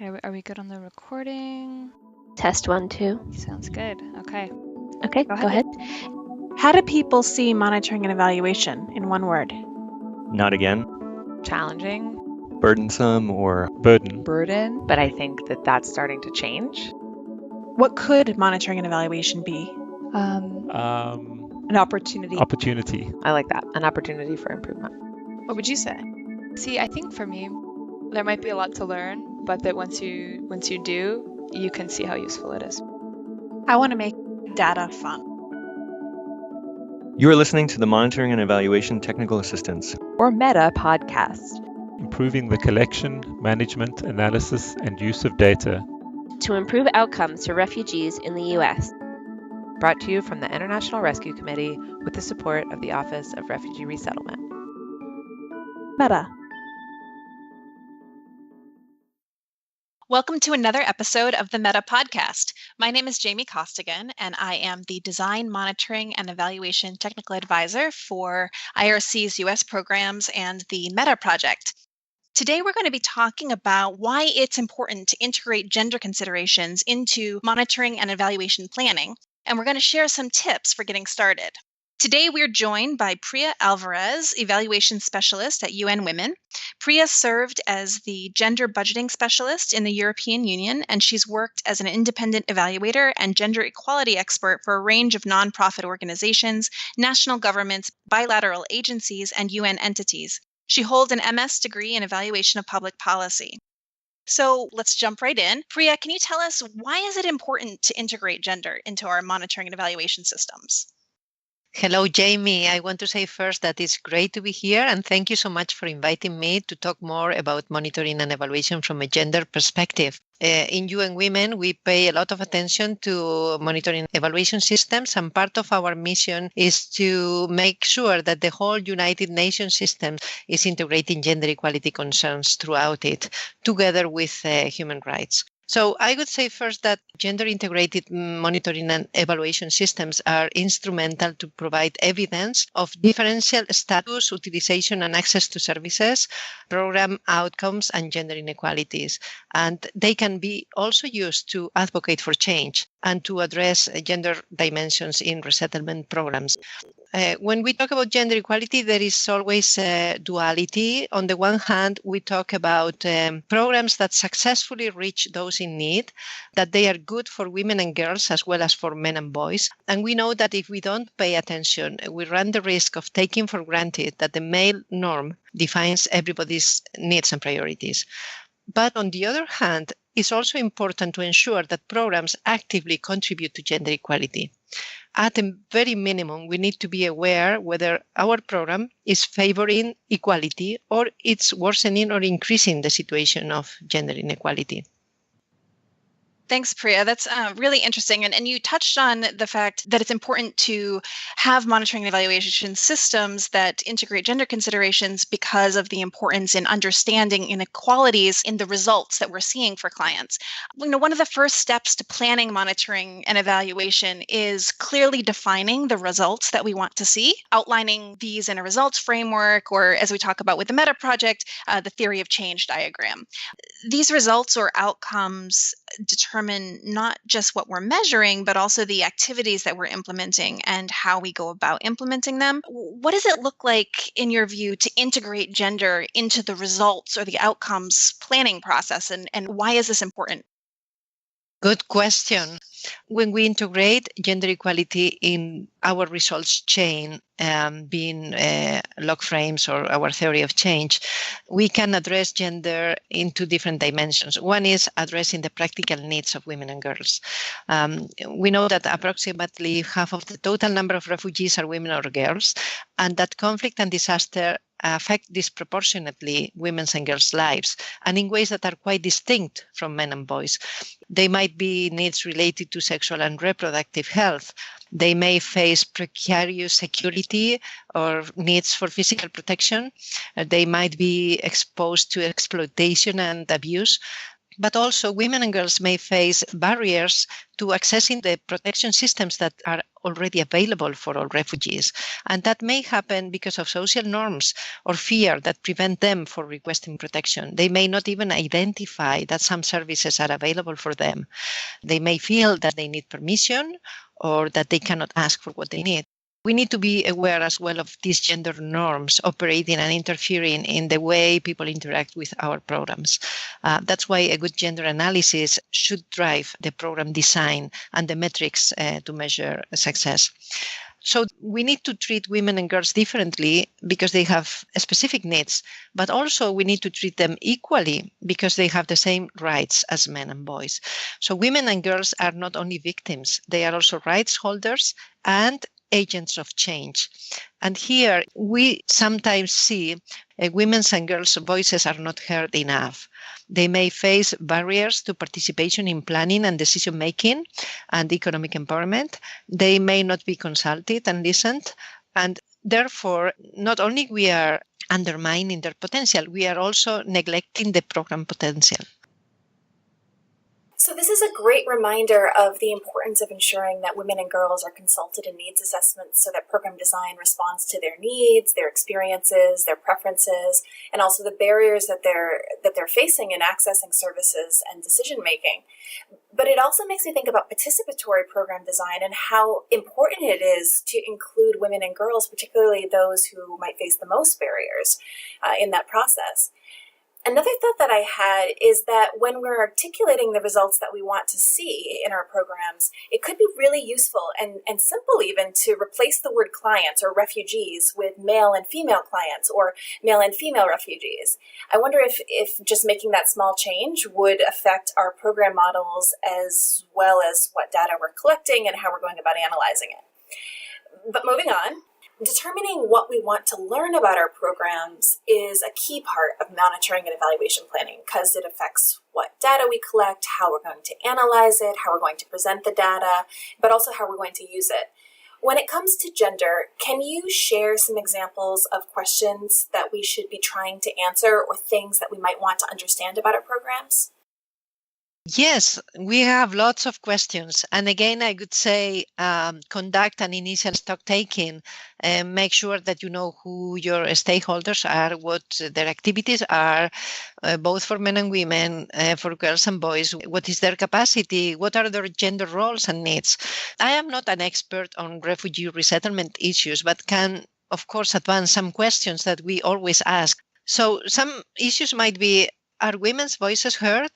Okay, are we good on the recording? Test 1, 2. Sounds good. Okay. Okay, go ahead. How do people see monitoring and evaluation in one word? Not again. Challenging. Burdensome or burden. Burden. But I think that that's starting to change. What could monitoring and evaluation be? An opportunity. Opportunity. I like that. An opportunity for improvement. What would you say? See, I think for me, there might be a lot to learn, but that once you do, you can see how useful it is. I want to make data fun. You are listening to the Monitoring and Evaluation Technical Assistance, or META podcast. Improving the collection, management, analysis, and use of data to improve outcomes for refugees in the U.S. Brought to you from the International Rescue Committee with the support of the Office of Refugee Resettlement. META. Welcome to another episode of the META podcast. My name is Jamie Costigan, and I am the Design, Monitoring, and Evaluation Technical Advisor for IRC's U.S. programs and the META project. Today, we're going to be talking about why it's important to integrate gender considerations into monitoring and evaluation planning, and we're going to share some tips for getting started. Today, we're joined by Priya Alvarez, Evaluation Specialist at UN Women. Priya served as the Gender Budgeting Specialist in the European Union, and she's worked as an independent evaluator and gender equality expert for a range of nonprofit organizations, national governments, bilateral agencies, and UN entities. She holds an MS degree in Evaluation of Public Policy. So let's jump right in. Priya, can you tell us why is it important to integrate gender into our monitoring and evaluation systems? Hello, Jamie. I want to say first that it's great to be here, and thank you so much for inviting me to talk more about monitoring and evaluation from a gender perspective. In UN Women, we pay a lot of attention to monitoring evaluation systems, and part of our mission is to make sure that the whole United Nations system is integrating gender equality concerns throughout it, together with human rights. So I would say first that gender-integrated monitoring and evaluation systems are instrumental to provide evidence of differential status, utilization, and access to services, program outcomes, and gender inequalities. And they can be also used to advocate for change and to address gender dimensions in resettlement programs. When we talk about gender equality, there is always a duality. On the one hand, we talk about programs that successfully reach those in need, that they are good for women and girls as well as for men and boys. And we know that if we don't pay attention, we run the risk of taking for granted that the male norm defines everybody's needs and priorities. But on the other hand, it's also important to ensure that programs actively contribute to gender equality. At a very minimum, we need to be aware whether our program is favoring equality or it's worsening or increasing the situation of gender inequality. Thanks, Priya. That's really interesting. And you touched on the fact that it's important to have monitoring and evaluation systems that integrate gender considerations because of the importance in understanding inequalities in the results that we're seeing for clients. One of the first steps to planning monitoring and evaluation is clearly defining the results that we want to see, outlining these in a results framework, or as we talk about with the META project, the theory of change diagram. These results or outcomes determine not just what we're measuring, but also the activities that we're implementing and how we go about implementing them. What does it look like, in your view, to integrate gender into the results or the outcomes planning process, and why is this important? Good question. When we integrate gender equality in our results chain, being log frames or our theory of change, we can address gender in two different dimensions. One is addressing the practical needs of women and girls. We know that approximately half of the total number of refugees are women or girls, and that conflict and disaster affect disproportionately women's and girls' lives, and in ways that are quite distinct from men and boys. They might be needs related to sexual and reproductive health. They may face precarious security or needs for physical protection. They might be exposed to exploitation and abuse. But also women and girls may face barriers to accessing the protection systems that are already available for all refugees. And that may happen because of social norms or fear that prevent them from requesting protection. They may not even identify that some services are available for them. They may feel that they need permission or that they cannot ask for what they need. We need to be aware as well of these gender norms operating and interfering in the way people interact with our programs. That's why a good gender analysis should drive the program design and the metrics to measure success. So we need to treat women and girls differently because they have specific needs, but also we need to treat them equally because they have the same rights as men and boys. So women and girls are not only victims, they are also rights holders and agents of change. And here we sometimes see women's and girls' voices are not heard enough. They may face barriers to participation in planning and decision making and economic empowerment. They may not be consulted and listened. And therefore, not only we are undermining their potential, we are also neglecting the program potential. So this is a great reminder of the importance of ensuring that women and girls are consulted in needs assessments so that program design responds to their needs, their experiences, their preferences, and also the barriers that they're facing in accessing services and decision making. But it also makes me think about participatory program design and how important it is to include women and girls, particularly those who might face the most barriers in that process. Another thought that I had is that when we're articulating the results that we want to see in our programs, it could be really useful and simple even to replace the word clients or refugees with male and female clients or male and female refugees. I wonder if just making that small change would affect our program models as well as what data we're collecting and how we're going about analyzing it. But moving on. Determining what we want to learn about our programs is a key part of monitoring and evaluation planning because it affects what data we collect, how we're going to analyze it, how we're going to present the data, but also how we're going to use it. When it comes to gender, can you share some examples of questions that we should be trying to answer or things that we might want to understand about our programs? Yes, we have lots of questions. And again, I would say conduct an initial stock taking and make sure that you know who your stakeholders are, what their activities are, both for men and women, for girls and boys, what is their capacity, what are their gender roles and needs. I am not an expert on refugee resettlement issues, but can, of course, advance some questions that we always ask. So some issues might be, are women's voices heard?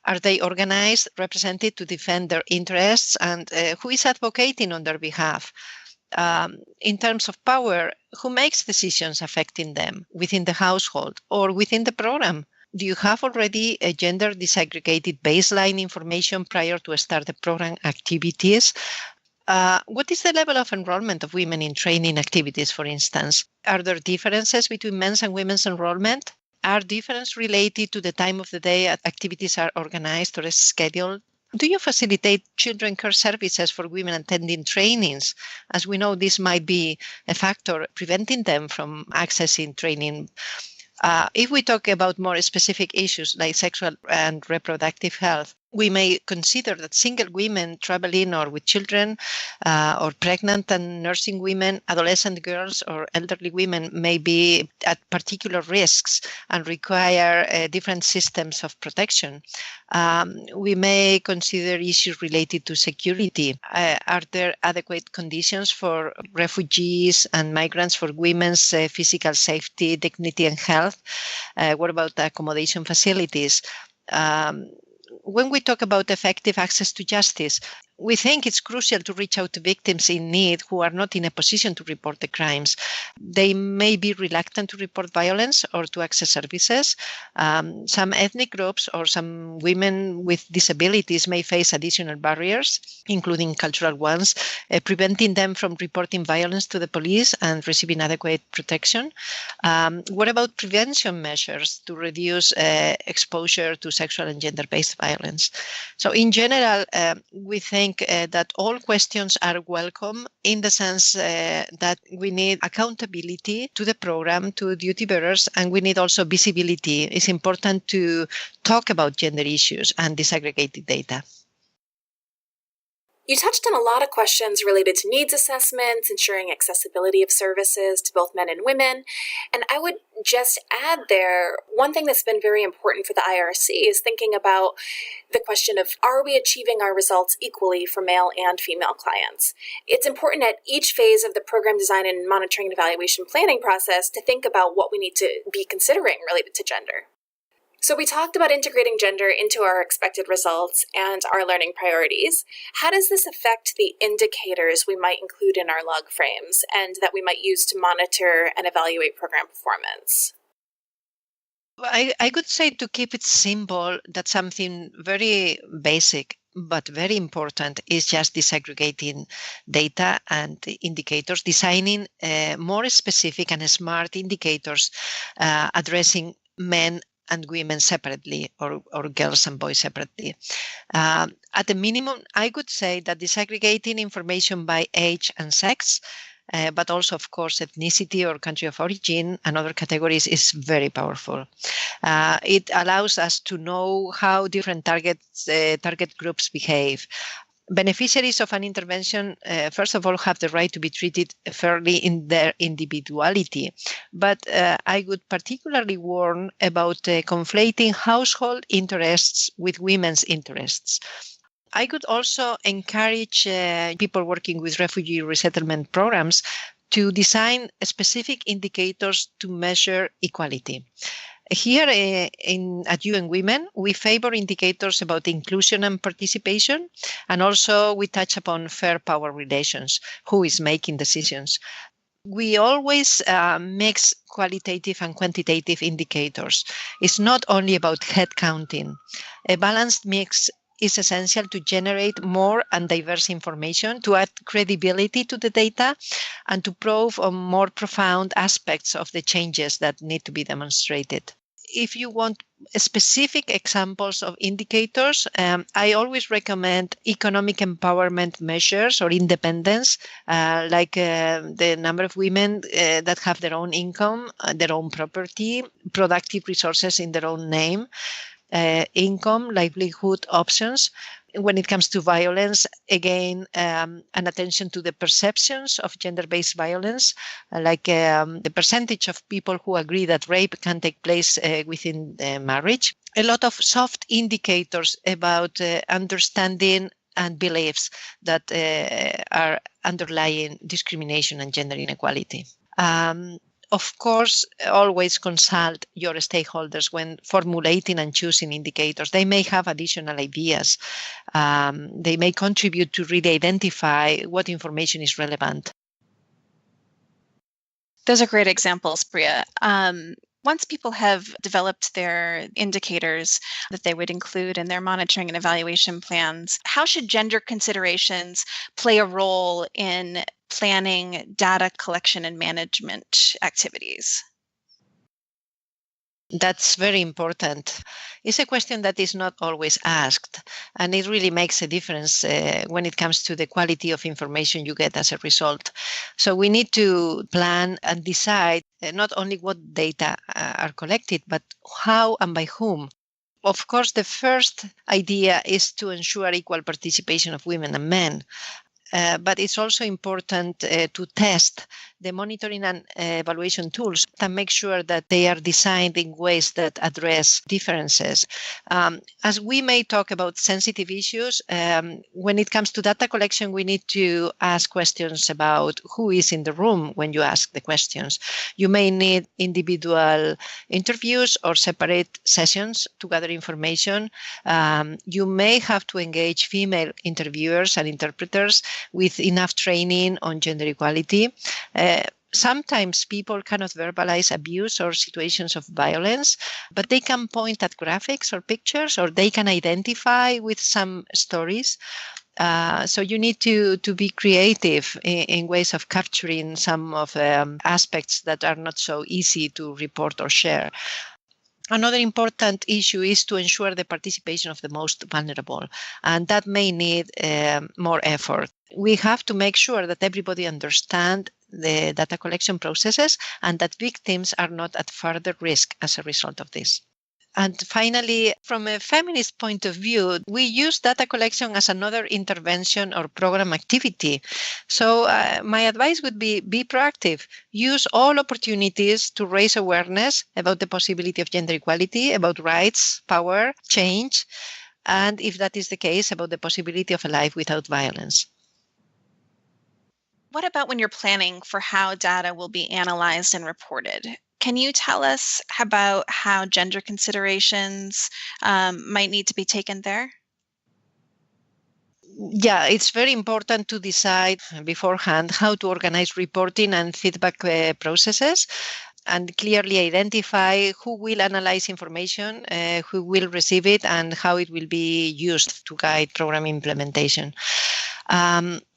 Are they organized, represented to defend their interests? And who is advocating on their behalf? In terms of power, who makes decisions affecting them within the household or within the program? Do you have already a gender disaggregated baseline information prior to start the program activities? What is the level of enrollment of women in training activities, for instance? Are there differences between men's and women's enrollment? Are differences related to the time of the day activities are organized or scheduled? Do you facilitate children care services for women attending trainings? As we know, this might be a factor preventing them from accessing training. If we talk about more specific issues like sexual and reproductive health, we may consider that single women traveling or with children or pregnant and nursing women, adolescent girls or elderly women may be at particular risks and require different systems of protection. We may consider issues related to security. Are there adequate conditions for refugees and migrants for women's physical safety, dignity and health? What about the accommodation facilities? When we talk about effective access to justice, we think it's crucial to reach out to victims in need who are not in a position to report the crimes. They may be reluctant to report violence or to access services. Some ethnic groups or some women with disabilities may face additional barriers, including cultural ones, preventing them from reporting violence to the police and receiving adequate protection. What about prevention measures to reduce exposure to sexual and gender-based violence? So in general, we think that all questions are welcome in the sense that we need accountability to the program, to duty bearers, and we need also visibility. It's important to talk about gender issues and disaggregated data. You touched on a lot of questions related to needs assessments, ensuring accessibility of services to both men and women. And I would just add there, one thing that's been very important for the IRC is thinking about the question of, are we achieving our results equally for male and female clients? It's important at each phase of the program design and monitoring and evaluation planning process to think about what we need to be considering related to gender. So we talked about integrating gender into our expected results and our learning priorities. How does this affect the indicators we might include in our log frames and that we might use to monitor and evaluate program performance? I could say, to keep it simple, that something very basic but very important is just disaggregating data and indicators, designing more specific and smart indicators addressing men and women separately, or girls and boys separately. At the minimum, I could say that disaggregating information by age and sex, but also, of course, ethnicity or country of origin and other categories is very powerful. It allows us to know how different target groups behave. Beneficiaries of an intervention, first of all, have the right to be treated fairly in their individuality. But I would particularly warn about conflating household interests with women's interests. I could also encourage people working with refugee resettlement programs to design specific indicators to measure equality. Here at UN Women, we favor indicators about inclusion and participation, and also we touch upon fair power relations, who is making decisions. We always mix qualitative and quantitative indicators. It's not only head counting. A balanced mix is essential to generate more and diverse information, to add credibility to the data, and to probe on more profound aspects of the changes that need to be demonstrated. If you want specific examples of indicators, I always recommend economic empowerment measures or independence, like the number of women that have their own income, their own property, productive resources in their own name, income, livelihood options. When it comes to violence, again, an attention to the perceptions of gender-based violence, like the percentage of people who agree that rape can take place within marriage. A lot of soft indicators about understanding and beliefs that are underlying discrimination and gender inequality. Of course, always consult your stakeholders when formulating and choosing indicators. They may have additional ideas. They may contribute to really identify what information is relevant. Those are great examples, Priya. Once people have developed their indicators that they would include in their monitoring and evaluation plans, how should gender considerations play a role in planning data collection and management activities? That's very important. It's a question that is not always asked, and it really makes a difference when it comes to the quality of information you get as a result. So we need to plan and decide not only what data are collected, but how and by whom. Of course, the first idea is to ensure equal participation of women and men. But it's also important to test the monitoring and evaluation tools and make sure that they are designed in ways that address differences. As we may talk about sensitive issues, when it comes to data collection, we need to ask questions about who is in the room when you ask the questions. You may need individual interviews or separate sessions to gather information. You may have to engage female interviewers and interpreters with enough training on gender equality. Sometimes people cannot verbalize abuse or situations of violence, but they can point at graphics or pictures, or they can identify with some stories. So you need to be creative in ways of capturing some of the aspects that are not so easy to report or share. Another important issue is to ensure the participation of the most vulnerable, and that may need more effort. We have to make sure that everybody understands the data collection processes and that victims are not at further risk as a result of this. And finally, from a feminist point of view, we use data collection as another intervention or program activity. So my advice would be proactive. Use all opportunities to raise awareness about the possibility of gender equality, about rights, power, change, and if that is the case, about the possibility of a life without violence. What about when you're planning for how data will be analyzed and reported? Can you tell us about how gender considerations might need to be taken there? Yeah, it's very important to decide beforehand how to organize reporting and feedback processes, and clearly identify who will analyze information, who will receive it, and how it will be used to guide program implementation.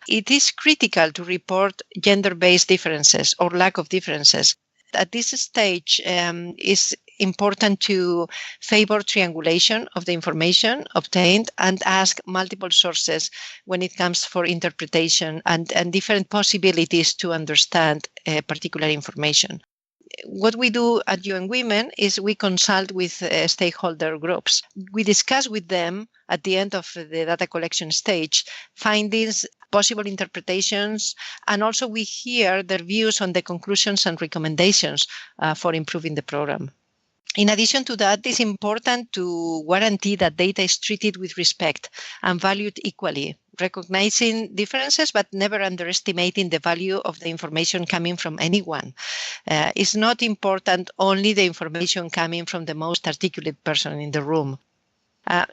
It is critical to report gender-based differences or lack of differences. At this stage, it's important to favor triangulation of the information obtained and ask multiple sources when it comes for interpretation and different possibilities to understand particular information. What we do at UN Women is we consult with stakeholder groups. We discuss with them at the end of the data collection stage findings, possible interpretations, and also we hear their views on the conclusions and recommendations for improving the program. In addition to that, it's important to guarantee that data is treated with respect and valued equally, recognizing differences but never underestimating the value of the information coming from anyone. It's not important only the information coming from the most articulate person in the room.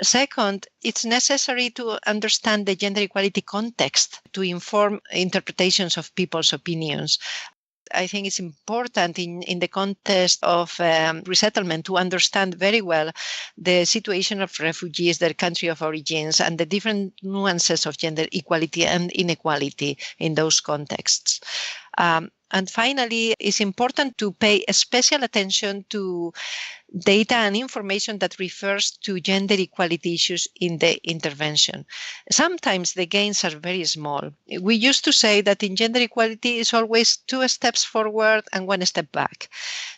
Second, it's necessary to understand the gender equality context to inform interpretations of people's opinions. I think it's important in the context of resettlement to understand very well the situation of refugees, their country of origins, and the different nuances of gender equality and inequality in those contexts. And finally, it's important to pay special attention to data and information that refers to gender equality issues in the intervention. Sometimes the gains are very small. We used to say that in gender equality is always 2 steps forward and 1 step back.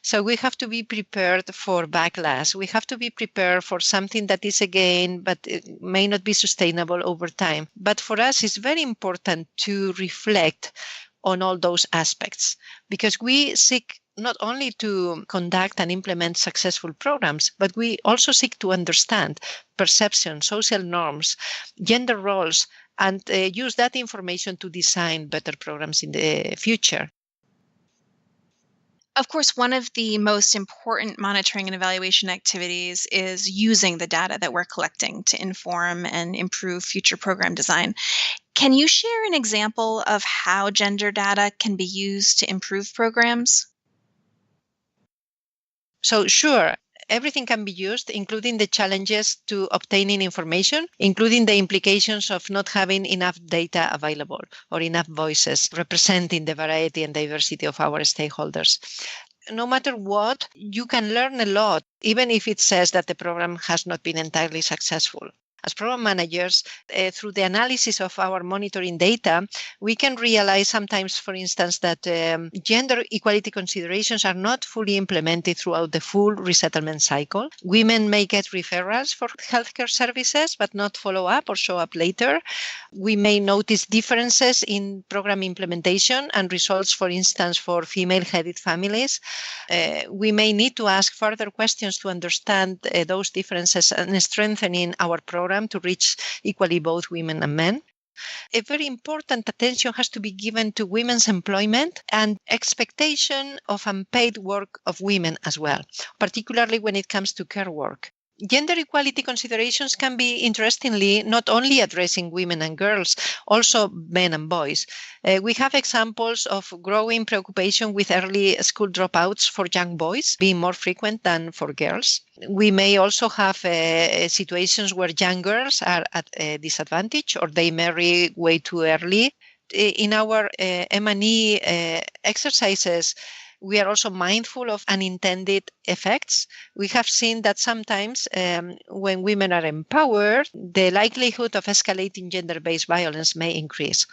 So we have to be prepared for backlash. We have to be prepared for something that is a gain, but it may not be sustainable over time. But for us, it's very important to reflect on all those aspects, because we seek not only to conduct and implement successful programs, but we also seek to understand perception, social norms, gender roles, and use that information to design better programs in the future. Of course, one of the most important monitoring and evaluation activities is using the data that we're collecting to inform and improve future program design. Can you share an example of how gender data can be used to improve programs? So sure, everything can be used, including the challenges to obtaining information, including the implications of not having enough data available or enough voices representing the variety and diversity of our stakeholders. No matter what, you can learn a lot, even if it says that the program has not been entirely successful. As program managers, through the analysis of our monitoring data, we can realize sometimes, for instance, that gender equality considerations are not fully implemented throughout the full resettlement cycle. Women may get referrals for healthcare services, but not follow up or show up later. We may notice differences in program implementation and results, for instance, for female-headed families. We may need to ask further questions to understand those differences and strengthening our program to reach equally both women and men. A very important attention has to be given to women's employment and expectation of unpaid work of women as well, particularly when it comes to care work. Gender equality considerations can be, interestingly, not only addressing women and girls, also men and boys. We have examples of growing preoccupation with early school dropouts for young boys being more frequent than for girls. We may also have situations where young girls are at a disadvantage or they marry way too early. In our M&E exercises, we are also mindful of unintended effects. We have seen that sometimes when women are empowered, the likelihood of escalating gender-based violence may increase.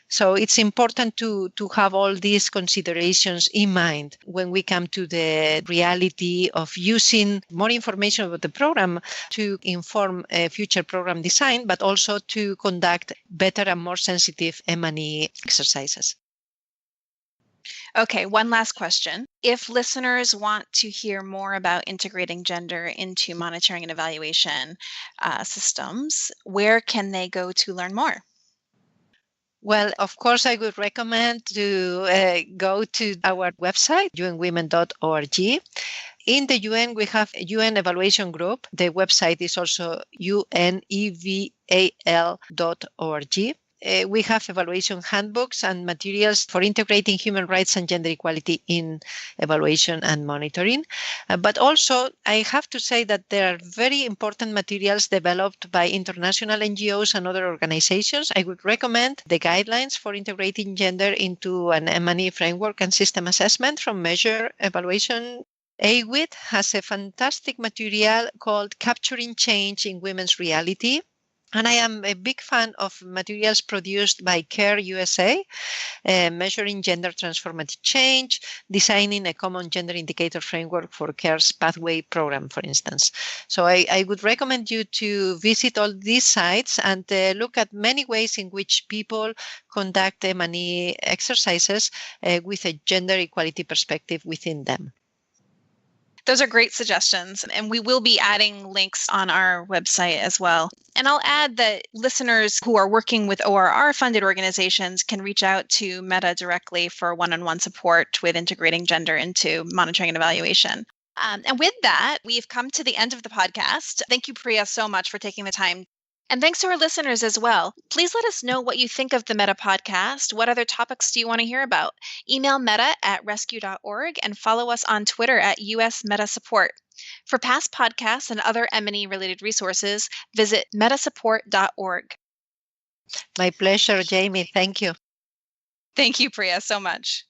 So it's important to have all these considerations in mind when we come to the reality of using more information about the program to inform future program design, but also to conduct better and more sensitive M&E exercises. Okay, one last question. If listeners want to hear more about integrating gender into monitoring and evaluation systems, where can they go to learn more? Well, of course, I would recommend to go to our website, unwomen.org. In the UN, we have a UN evaluation group. The website is also uneval.org. We have evaluation handbooks and materials for integrating human rights and gender equality in evaluation and monitoring. But also, I have to say that there are very important materials developed by international NGOs and other organizations. I would recommend the guidelines for integrating gender into an M&E framework and system assessment from Measure Evaluation. AWIT has a fantastic material called Capturing Change in Women's Reality. And I am a big fan of materials produced by CARE USA, measuring gender transformative change, designing a common gender indicator framework for CARE's Pathway program, for instance. So I would recommend you to visit all these sites and look at many ways in which people conduct M&E exercises with a gender equality perspective within them. Those are great suggestions, and we will be adding links on our website as well. And I'll add that listeners who are working with ORR-funded organizations can reach out to Meta directly for one-on-one support with integrating gender into monitoring and evaluation. And with that, we've come to the end of the podcast. Thank you, Priya, so much for taking the time. And thanks to our listeners as well. Please let us know what you think of the Meta podcast. What other topics do you want to hear about? Email meta@rescue.org and follow us on Twitter @US Meta Support. For past podcasts and other M&E related resources, visit metasupport.org. My pleasure, Jamie. Thank you. Thank you, Priya, so much.